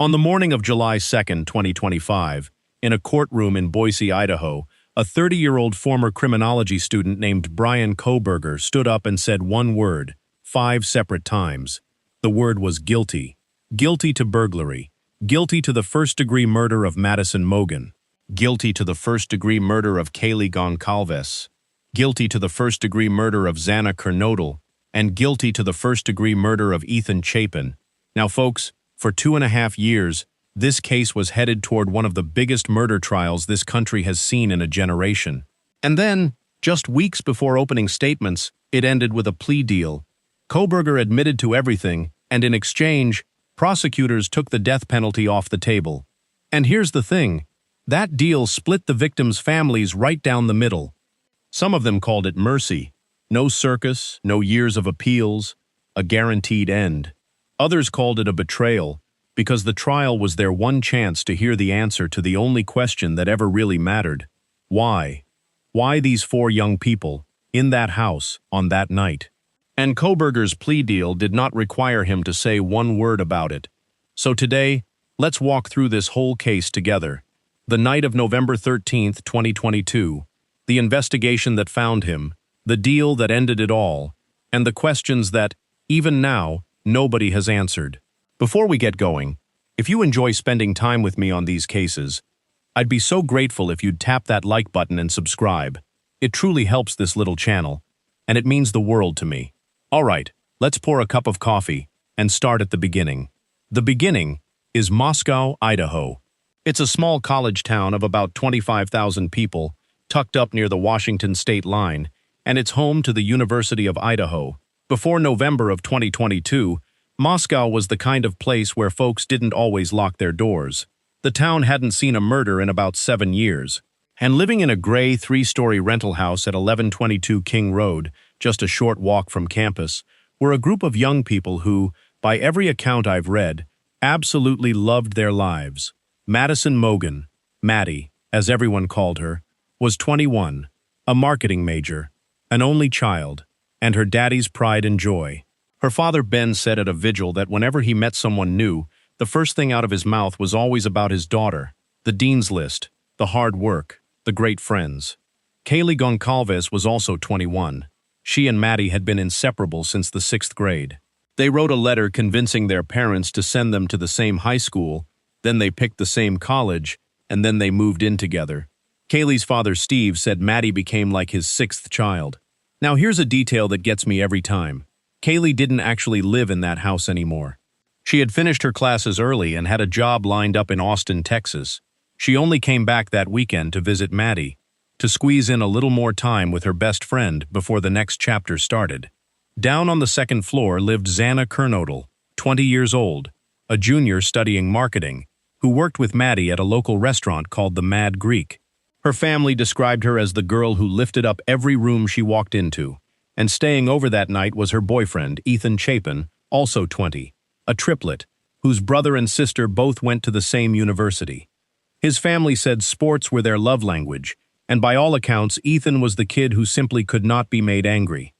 On the morning of July 2, 2025, in a courtroom in Boise, Idaho, a 30-year-old former criminology student named Bryan Kohberger stood up and said one word, 5 separate times. The word was guilty. Guilty to burglary. Guilty to the first-degree murder of Madison Mogen. Guilty to the first-degree murder of Kaylee Goncalves. Guilty to the first-degree murder of Xana Kernodle. And guilty to the first-degree murder of Ethan Chapin. Now, folks, for 2.5 years, this case was headed toward one of the biggest murder trials this country has seen in a generation. And then, just weeks before opening statements, it ended with a plea deal. Kohberger admitted to everything, and in exchange, prosecutors took the death penalty off the table. And here's the thing, that deal split the victims' families right down the middle. Some of them called it mercy. No circus, no years of appeals, a guaranteed end. Others called it a betrayal, because the trial was their one chance to hear the answer to the only question that ever really mattered. Why? Why these 4 young people, in that house, on that night? And Kohberger's plea deal did not require him to say one word about it. So today, let's walk through this whole case together. The night of November 13th, 2022, the investigation that found him, the deal that ended it all, and the questions that, even now, nobody has answered. Before we get going, if you enjoy spending time with me on these cases, I'd be so grateful if you'd tap that like button and subscribe. It truly helps this little channel, and it means the world to me. All right, let's pour a cup of coffee and start at the beginning. The beginning is Moscow, Idaho. It's a small college town of about 25,000 people, tucked up near the Washington state line, and it's home to the University of Idaho. Before November of 2022, Moscow was the kind of place where folks didn't always lock their doors. The town hadn't seen a murder in about 7 years. And living in a gray 3-story rental house at 1122 King Road, just a short walk from campus, were a group of young people who, by every account I've read, absolutely loved their lives. Madison Mogen, Maddie, as everyone called her, was 21, a marketing major, an only child, and her daddy's pride and joy. Her father Ben said at a vigil that whenever he met someone new, the first thing out of his mouth was always about his daughter, the dean's list, the hard work, the great friends. Kaylee Goncalves was also 21. She and Maddie had been inseparable since the 6th grade. They wrote a letter convincing their parents to send them to the same high school, then they picked the same college, and then they moved in together. Kaylee's father Steve said Maddie became like his 6th child. Now here's a detail that gets me every time. Kaylee didn't actually live in that house anymore. She had finished her classes early and had a job lined up in Austin, Texas. She only came back that weekend to visit Maddie, to squeeze in a little more time with her best friend before the next chapter started. Down on the 2nd floor lived Xana Kernodle, 20 years old, a junior studying marketing, who worked with Maddie at a local restaurant called the Mad Greek. Her family described her as the girl who lifted up every room she walked into, and staying over that night was her boyfriend, Ethan Chapin, also 20, a triplet, whose brother and sister both went to the same university. His family said sports were their love language, and by all accounts, Ethan was the kid who simply could not be made angry.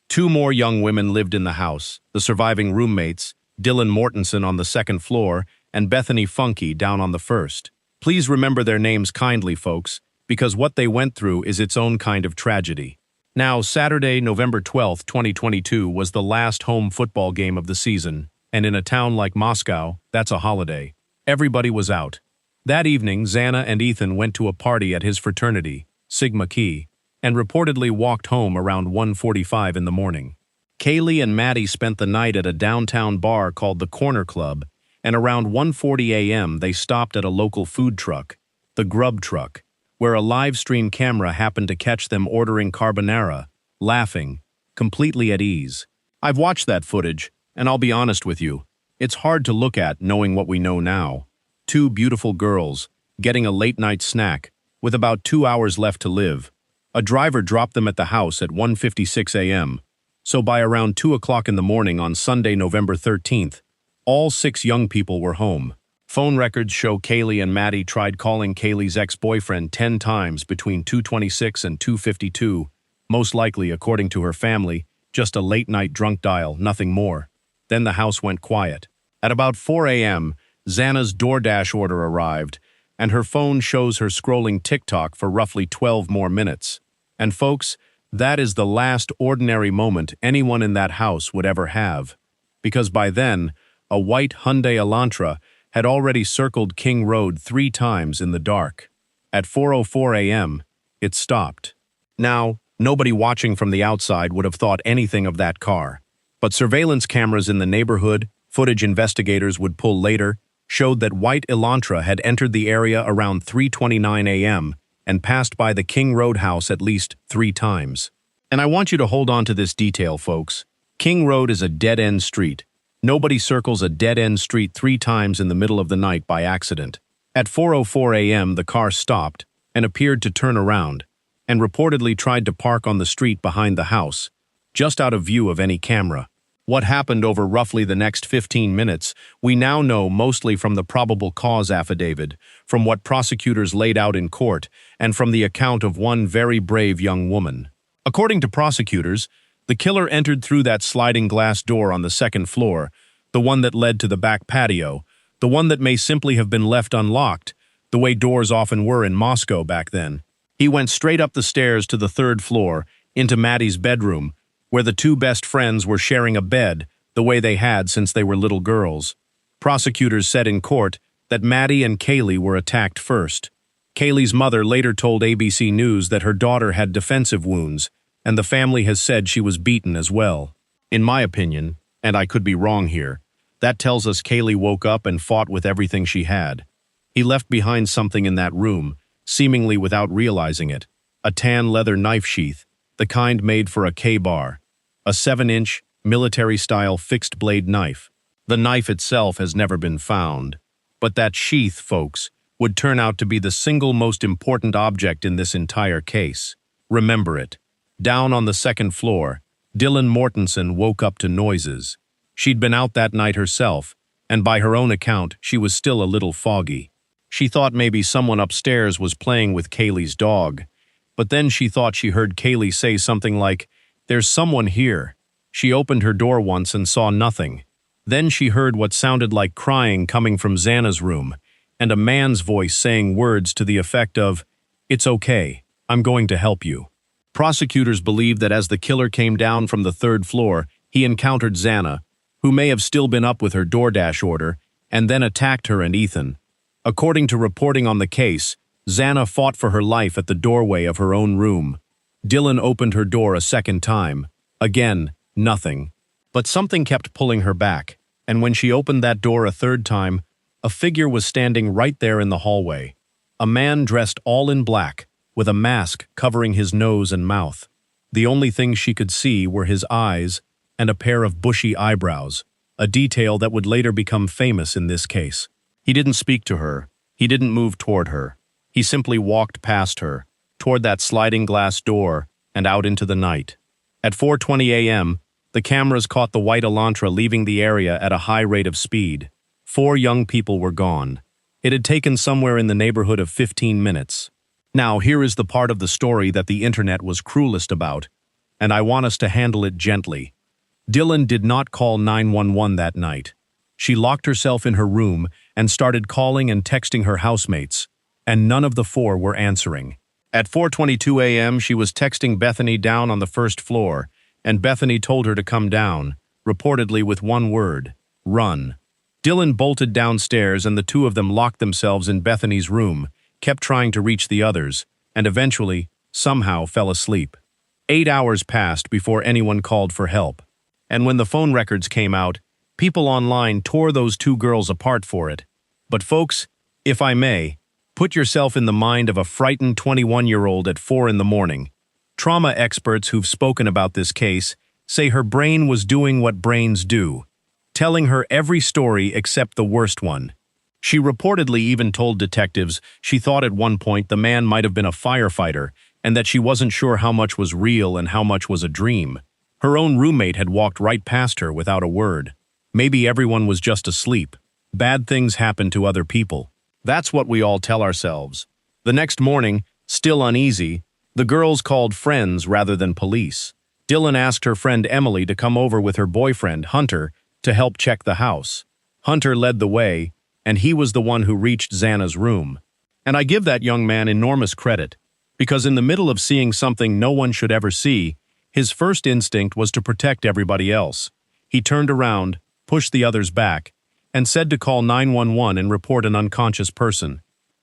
2 more young women lived in the house, the surviving roommates, Dylan Mortensen on the 2nd floor and Bethany Funky down on the 1st. Please remember their names kindly, folks, because what they went through is its own kind of tragedy. Now, Saturday, November 12, 2022 was the last home football game of the season, and in a town like Moscow, that's a holiday. Everybody was out. That evening, Xana and Ethan went to a party at his fraternity, Sigma Chi, and reportedly walked home around 1:45 in the morning. Kaylee and Maddie spent the night at a downtown bar called the Corner Club, and around 1:40 a.m. they stopped at a local food truck, the Grub Truck, where a live stream camera happened to catch them ordering carbonara, laughing, completely at ease. I've watched that footage, and I'll be honest with you, it's hard to look at knowing what we know now. 2 beautiful girls, getting a late-night snack, with about 2 hours left to live. A driver dropped them at the house at 1:56 a.m., so by around 2 o'clock in the morning on Sunday, November 13th, all 6 young people were home. Phone records show Kaylee and Maddie tried calling Kaylee's ex-boyfriend 10 times between 2:26 and 2:52, most likely, according to her family, just a late-night drunk dial, nothing more. Then the house went quiet. At about 4 a.m., Xana's DoorDash order arrived, and her phone shows her scrolling TikTok for roughly 12 more minutes. And folks, that is the last ordinary moment anyone in that house would ever have. Because by then, a white Hyundai Elantra had already circled King Road 3 times in the dark. At 4:04 a.m., it stopped. Now, nobody watching from the outside would have thought anything of that car. But surveillance cameras in the neighborhood, footage investigators would pull later, showed that white Elantra had entered the area around 3:29 a.m. and passed by the King Road house at least 3 times. And I want you to hold on to this detail, folks. King Road is a dead-end street. Nobody circles a dead-end street 3 times in the middle of the night by accident. At 4:04 a.m., the car stopped and appeared to turn around, and reportedly tried to park on the street behind the house, just out of view of any camera. What happened over roughly the next 15 minutes, we now know mostly from the probable cause affidavit, from what prosecutors laid out in court, and from the account of one very brave young woman. According to prosecutors, the killer entered through that sliding glass door on the 2nd floor, the one that led to the back patio, the one that may simply have been left unlocked, the way doors often were in Moscow back then. He went straight up the stairs to the 3rd floor, into Maddie's bedroom, where the 2 best friends were sharing a bed, the way they had since they were little girls. Prosecutors said in court that Maddie and Kaylee were attacked first. Kaylee's mother later told ABC News that her daughter had defensive wounds, and the family has said she was beaten as well. In my opinion, and I could be wrong here, that tells us Kaylee woke up and fought with everything she had. He left behind something in that room, seemingly without realizing it. A tan leather knife sheath, the kind made for a K-bar. A 7-inch, military-style fixed-blade knife. The knife itself has never been found. But that sheath, folks, would turn out to be the single most important object in this entire case. Remember it. Down on the 2nd floor, Dylan Mortensen woke up to noises. She'd been out that night herself, and by her own account, she was still a little foggy. She thought maybe someone upstairs was playing with Kaylee's dog. But then she thought she heard Kaylee say something like, "There's someone here." She opened her door once and saw nothing. Then she heard what sounded like crying coming from Xana's room, and a man's voice saying words to the effect of, "It's okay, I'm going to help you." Prosecutors believe that as the killer came down from the 3rd floor, he encountered Xana, who may have still been up with her DoorDash order, and then attacked her and Ethan. According to reporting on the case, Xana fought for her life at the doorway of her own room. Dylan opened her door a 2nd time. Again, nothing. But something kept pulling her back, and when she opened that door a 3rd time, a figure was standing right there in the hallway. A man dressed all in black, with a mask covering his nose and mouth. The only thing she could see were his eyes and a pair of bushy eyebrows, a detail that would later become famous in this case. He didn't speak to her. He didn't move toward her. He simply walked past her, toward that sliding glass door, and out into the night. At 4:20 a.m., the cameras caught the white Elantra leaving the area at a high rate of speed. 4 young people were gone. It had taken somewhere in the neighborhood of 15 minutes. Now, here is the part of the story that the internet was cruelest about, and I want us to handle it gently. Dylan did not call 911 that night. She locked herself in her room and started calling and texting her housemates, and none of the 4 were answering. At 4:22 a.m., she was texting Bethany down on the 1st floor, and Bethany told her to come down, reportedly with one word: run. Dylan bolted downstairs, and the 2 of them locked themselves in Bethany's room, kept trying to reach the others, and eventually, somehow fell asleep. 8 hours passed before anyone called for help. And when the phone records came out, people online tore those 2 girls apart for it. But folks, if I may, put yourself in the mind of a frightened 21-year-old at 4 in the morning. Trauma experts who've spoken about this case say her brain was doing what brains do, telling her every story except the worst one. She reportedly even told detectives she thought at one point the man might have been a firefighter and that she wasn't sure how much was real and how much was a dream. Her own roommate had walked right past her without a word. Maybe everyone was just asleep. Bad things happen to other people. That's what we all tell ourselves. The next morning, still uneasy, the girls called friends rather than police. Dylan asked her friend Emily to come over with her boyfriend, Hunter, to help check the house. Hunter led the way, and he was the one who reached Xana's room. And I give that young man enormous credit, because in the middle of seeing something no one should ever see, his first instinct was to protect everybody else. He turned around, pushed the others back, and said to call 911 and report an unconscious person.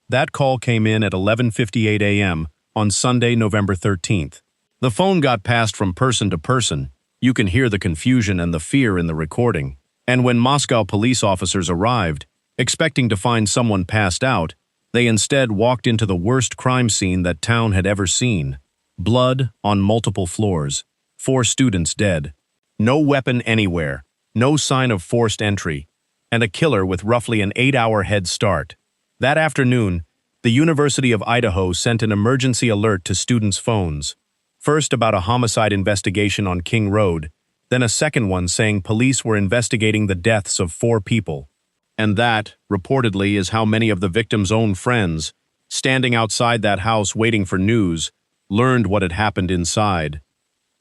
That call came in at 11:58 a.m. on Sunday, November 13th. The phone got passed from person to person. You can hear the confusion and the fear in the recording. And when Moscow police officers arrived, expecting to find someone passed out, they instead walked into the worst crime scene that town had ever seen. Blood on multiple floors, 4 students dead, no weapon anywhere, no sign of forced entry, and a killer with roughly an 8-hour head start. That afternoon, the University of Idaho sent an emergency alert to students' phones. First about a homicide investigation on King Road, then a second one saying police were investigating the deaths of 4 people. And that, reportedly, is how many of the victims' own friends, standing outside that house waiting for news, learned what had happened inside.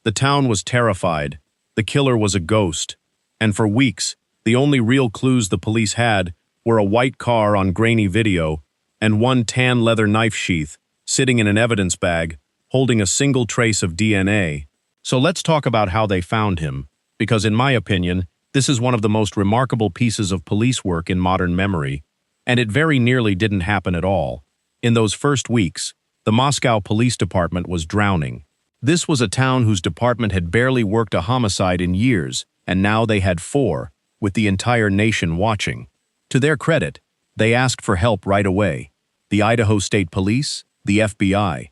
The town was terrified. The killer was a ghost. And for weeks, the only real clues the police had were a white car on grainy video and one tan leather knife sheath sitting in an evidence bag, holding a single trace of DNA. So let's talk about how they found him, because in my opinion, this is one of the most remarkable pieces of police work in modern memory, and it very nearly didn't happen at all. In those first weeks, the Moscow Police Department was drowning. This was a town whose department had barely worked a homicide in years, and now they had 4, with the entire nation watching. To their credit, they asked for help right away. The Idaho State Police, the FBI.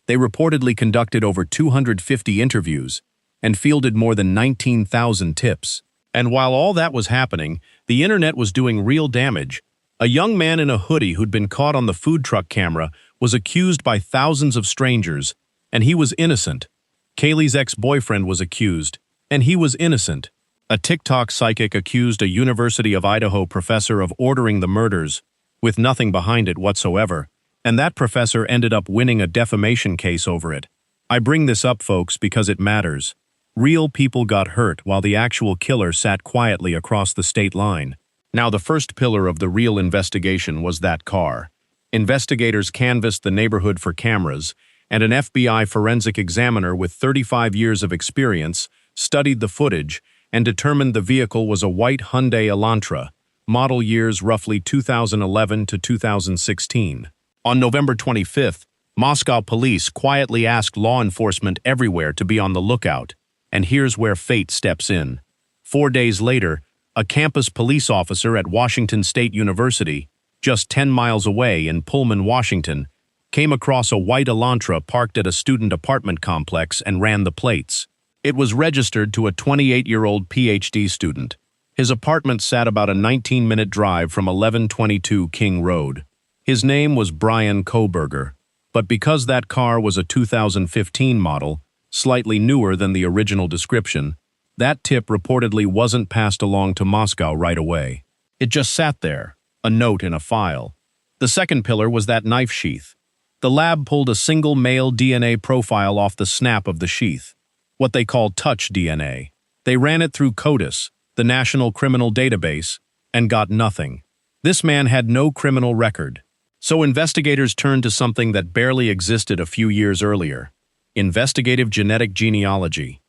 They reportedly conducted over 250 interviews and fielded more than 19,000 tips. And while all that was happening, the internet was doing real damage. A young man in a hoodie who'd been caught on the food truck camera was accused by thousands of strangers, and he was innocent. Kaylee's ex-boyfriend was accused, and he was innocent. A TikTok psychic accused a University of Idaho professor of ordering the murders, with nothing behind it whatsoever, and that professor ended up winning a defamation case over it. I bring this up, folks, because it matters. Real people got hurt while the actual killer sat quietly across the state line. Now, the first pillar of the real investigation was that car. Investigators canvassed the neighborhood for cameras, and an FBI forensic examiner with 35 years of experience studied the footage and determined the vehicle was a white Hyundai Elantra, model years roughly 2011 to 2016. On November 25th, Moscow police quietly asked law enforcement everywhere to be on the lookout. And here's where fate steps in. 4 days later, a campus police officer at Washington State University, just 10 miles away in Pullman, Washington, came across a white Elantra parked at a student apartment complex and ran the plates. It was registered to a 28-year-old PhD student. His apartment sat about a 19-minute drive from 1122 King Road. His name was Bryan Kohberger, but because that car was a 2015 model, slightly newer than the original description, that tip reportedly wasn't passed along to Moscow right away. It just sat there, a note in a file. The second pillar was that knife sheath. The lab pulled a single male DNA profile off the snap of the sheath, what they call touch DNA. They ran it through CODIS, the National Criminal Database, and got nothing. This man had no criminal record. So investigators turned to something that barely existed a few years earlier: investigative genetic genealogy.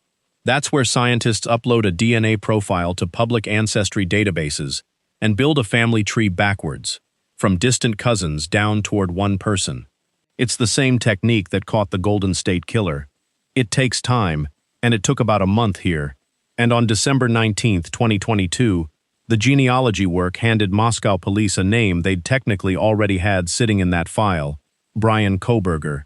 That's where scientists upload a DNA profile to public ancestry databases and build a family tree backwards, from distant cousins down toward one person. It's the same technique that caught the Golden State Killer. It takes time, and it took about a month here. And on December 19, 2022, the genealogy work handed Moscow police a name they'd technically already had sitting in that file: Bryan Kohberger.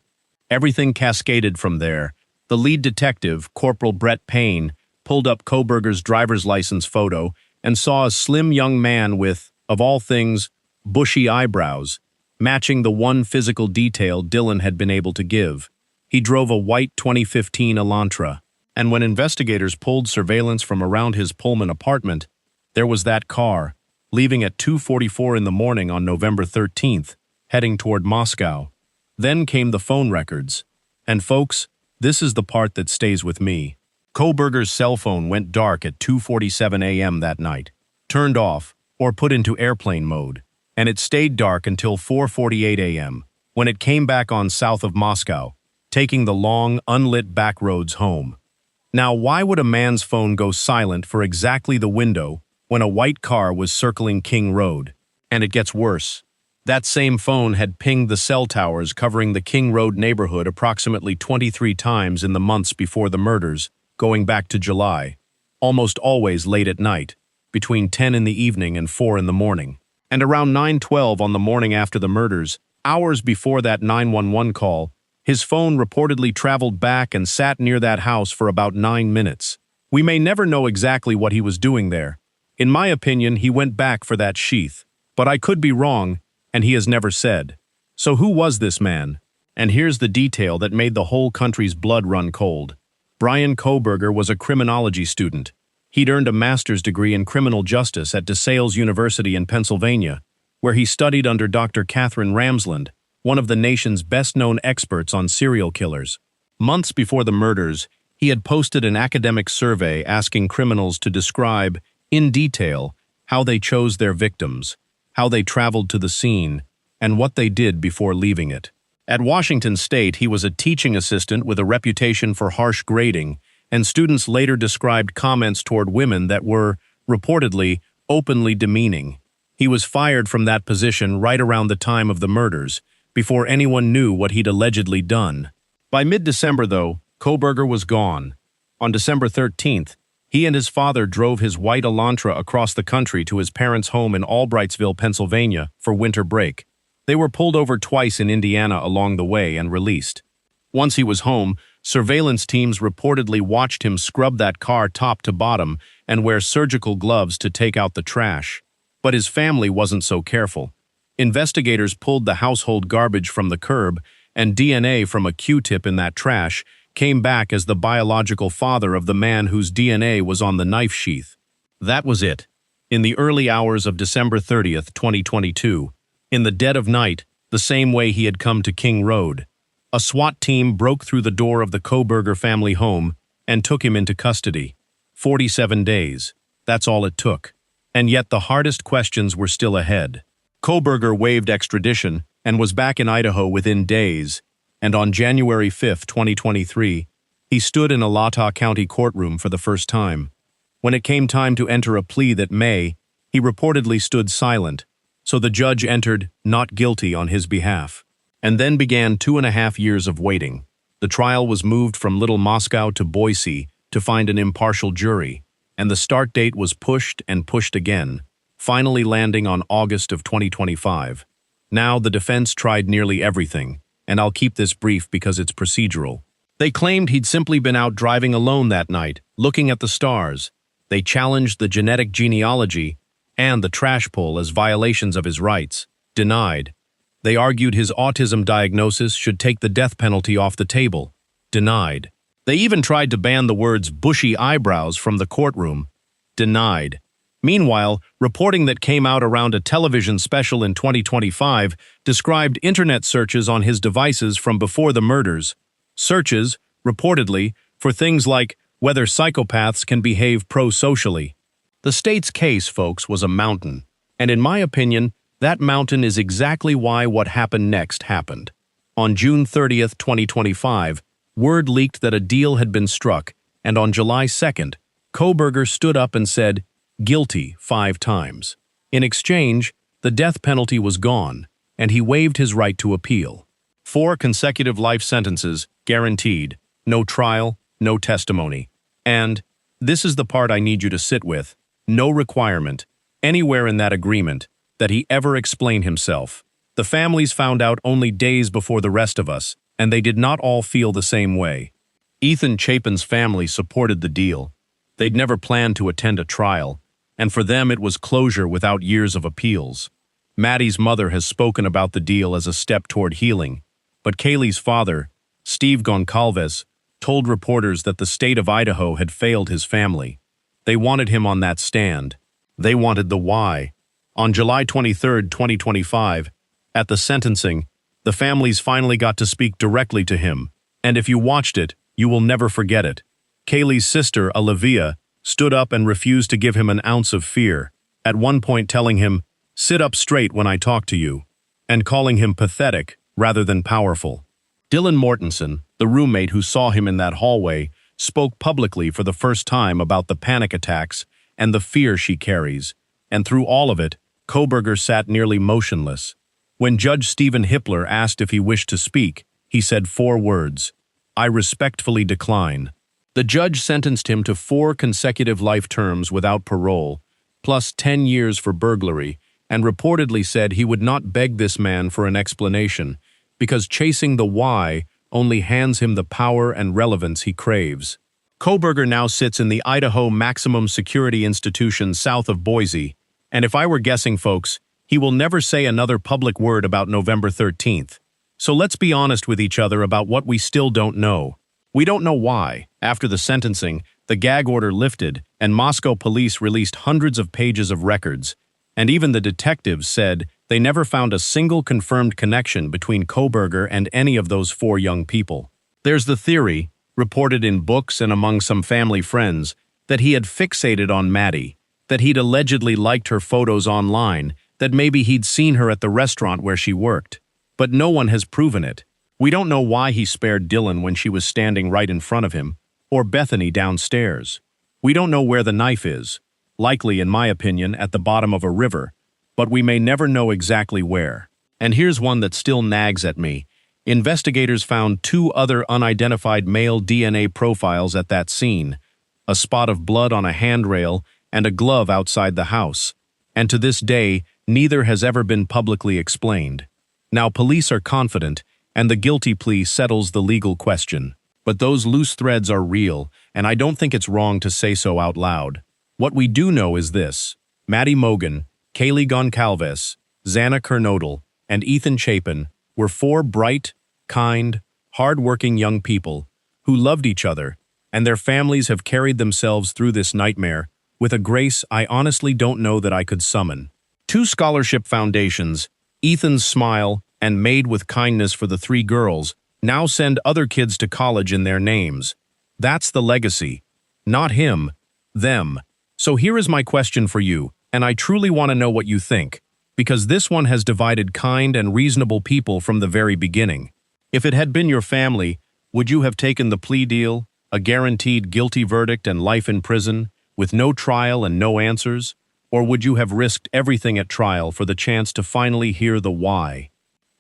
Everything cascaded from there. The lead detective, Corporal Brett Payne, pulled up Kohberger's driver's license photo and saw a slim young man with, of all things, bushy eyebrows, matching the one physical detail Dylan had been able to give. He drove a white 2015 Elantra, and when investigators pulled surveillance from around his Pullman apartment, there was that car, leaving at 2:44 in the morning on November 13th, heading toward Moscow. Then came the phone records. And folks, this is the part that stays with me. Kohberger's cell phone went dark at 2:47 a.m. that night, turned off or put into airplane mode. and it stayed dark until 4:48 a.m., when it came back on south of Moscow, taking the long, unlit back roads home. Now, why would a man's phone go silent for exactly the window when a white car was circling King Road? And it gets worse. That same phone had pinged the cell towers covering the King Road neighborhood approximately 23 times in the months before the murders, going back to July, almost always late at night, between 10 in the evening and 4 in the morning. And around 9:12 on the morning after the murders, hours before that 911 call, his phone reportedly traveled back and sat near that house for about 9 minutes. We may never know exactly what he was doing there. In my opinion, he went back for that sheath. But I could be wrong, and he has never said. So who was this man? And here's the detail that made the whole country's blood run cold. Bryan Kohberger was a criminology student. He'd earned a master's degree in criminal justice at DeSales University in Pennsylvania, where he studied under Dr. Catherine Ramsland, one of the nation's best-known experts on serial killers. Months before the murders, he had posted an academic survey asking criminals to describe, in detail, how they chose their victims, how they traveled to the scene, and what they did before leaving it. At Washington State, he was a teaching assistant with a reputation for harsh grading, and students later described comments toward women that were, reportedly, openly demeaning. He was fired from that position right around the time of the murders, before anyone knew what he'd allegedly done. By mid-December, though, Kohberger was gone. On December 13th, he and his father drove his white Elantra across the country to his parents' home in Albrightsville, Pennsylvania, for winter break. They were pulled over twice in Indiana along the way and released. Once he was home, surveillance teams reportedly watched him scrub that car top to bottom and wear surgical gloves to take out the trash. But his family wasn't so careful. Investigators pulled the household garbage from the curb, and DNA from a Q-tip in that trash came back as the biological father of the man whose DNA was on the knife sheath. That was it. In the early hours of December 30th, 2022, in the dead of night, the same way he had come to King Road, a SWAT team broke through the door of the Kohberger family home and took him into custody. 47 days. That's all it took. And yet the hardest questions were still ahead. Kohberger waived extradition and was back in Idaho within days, and on January 5, 2023, he stood in a Latah County courtroom for the first time. When it came time to enter a plea that May, he reportedly stood silent, so the judge entered not guilty on his behalf. And then began 2.5 years of waiting. The trial was moved from Little Moscow to Boise to find an impartial jury, and the start date was pushed and pushed again, finally landing on August of 2025. Now the defense tried nearly everything, and I'll keep this brief because it's procedural. They claimed he'd simply been out driving alone that night, looking at the stars. They challenged the genetic genealogy and the trash pull as violations of his rights. Denied. They argued his autism diagnosis should take the death penalty off the table. Denied. They even tried to ban the words bushy eyebrows from the courtroom. Denied. Meanwhile, reporting that came out around a television special in 2025 described internet searches on his devices from before the murders. Searches, reportedly, for things like whether psychopaths can behave pro-socially. The state's case, folks, was a mountain. And in my opinion, that mountain is exactly why what happened next happened. On June 30th, 2025, word leaked that a deal had been struck, and on July 2nd, Kohberger stood up and said, "Guilty 5 times. In exchange, the death penalty was gone, and he waived his right to appeal. 4 consecutive life sentences, guaranteed, no trial, no testimony. And, this is the part I need you to sit with, no requirement, anywhere in that agreement, that he ever explain himself. The families found out only days before the rest of us, and they did not all feel the same way. Ethan Chapin's family supported the deal. They'd never planned to attend a trial, and for them it was closure without years of appeals. Maddie's mother has spoken about the deal as a step toward healing, but Kaylee's father, Steve Goncalves, told reporters that the state of Idaho had failed his family. They wanted him on that stand. They wanted the why. On July 23, 2025, at the sentencing, the families finally got to speak directly to him, and if you watched it, you will never forget it. Kaylee's sister, Olivia, stood up and refused to give him an ounce of fear, at one point telling him, sit up straight when I talk to you, and calling him pathetic rather than powerful. Dylan Mortensen, the roommate who saw him in that hallway, spoke publicly for the first time about the panic attacks and the fear she carries, and through all of it, Kohberger sat nearly motionless. When Judge Stephen Hippler asked if he wished to speak, he said 4 words: "I respectfully decline." The judge sentenced him to 4 consecutive life terms without parole, plus 10 years for burglary, and reportedly said he would not beg this man for an explanation, because chasing the why only hands him the power and relevance he craves. Kohberger now sits in the Idaho Maximum Security Institution south of Boise, and if I were guessing, folks, he will never say another public word about November 13th. So let's be honest with each other about what we still don't know. We don't know why, after the sentencing, the gag order lifted and Moscow police released hundreds of pages of records, and even the detectives said they never found a single confirmed connection between Kohberger and any of those 4 young people. There's the theory, reported in books and among some family friends, that he had fixated on Maddie, that he'd allegedly liked her photos online, that maybe he'd seen her at the restaurant where she worked. But no one has proven it. We don't know why he spared Dylan when she was standing right in front of him, or Bethany downstairs. We don't know where the knife is, likely, in my opinion, at the bottom of a river, but we may never know exactly where. And here's one that still nags at me. Investigators found 2 other unidentified male DNA profiles at that scene, a spot of blood on a handrail and a glove outside the house, and to this day, neither has ever been publicly explained. Now, police are confident, and the guilty plea settles the legal question. But those loose threads are real, and I don't think it's wrong to say so out loud. What we do know is this: Maddy Mogen, Kaylee Goncalves, Xana Kernodle, and Ethan Chapin were 4 bright, kind, hard-working young people who loved each other, and their families have carried themselves through this nightmare with a grace I honestly don't know that I could summon. 2 scholarship foundations, Ethan's Smile and Made with Kindness for the 3 girls, now send other kids to college in their names. That's the legacy. Not him, them. So here is my question for you, and I truly want to know what you think, because this one has divided kind and reasonable people from the very beginning. If it had been your family, would you have taken the plea deal, a guaranteed guilty verdict and life in prison, with no trial and no answers? Or would you have risked everything at trial for the chance to finally hear the why?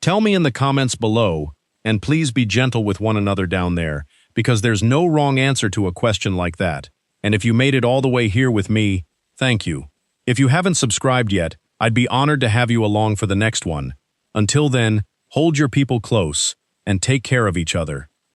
Tell me in the comments below, and please be gentle with one another down there, because there's no wrong answer to a question like that. And if you made it all the way here with me, thank you. If you haven't subscribed yet, I'd be honored to have you along for the next one. Until then, hold your people close and take care of each other.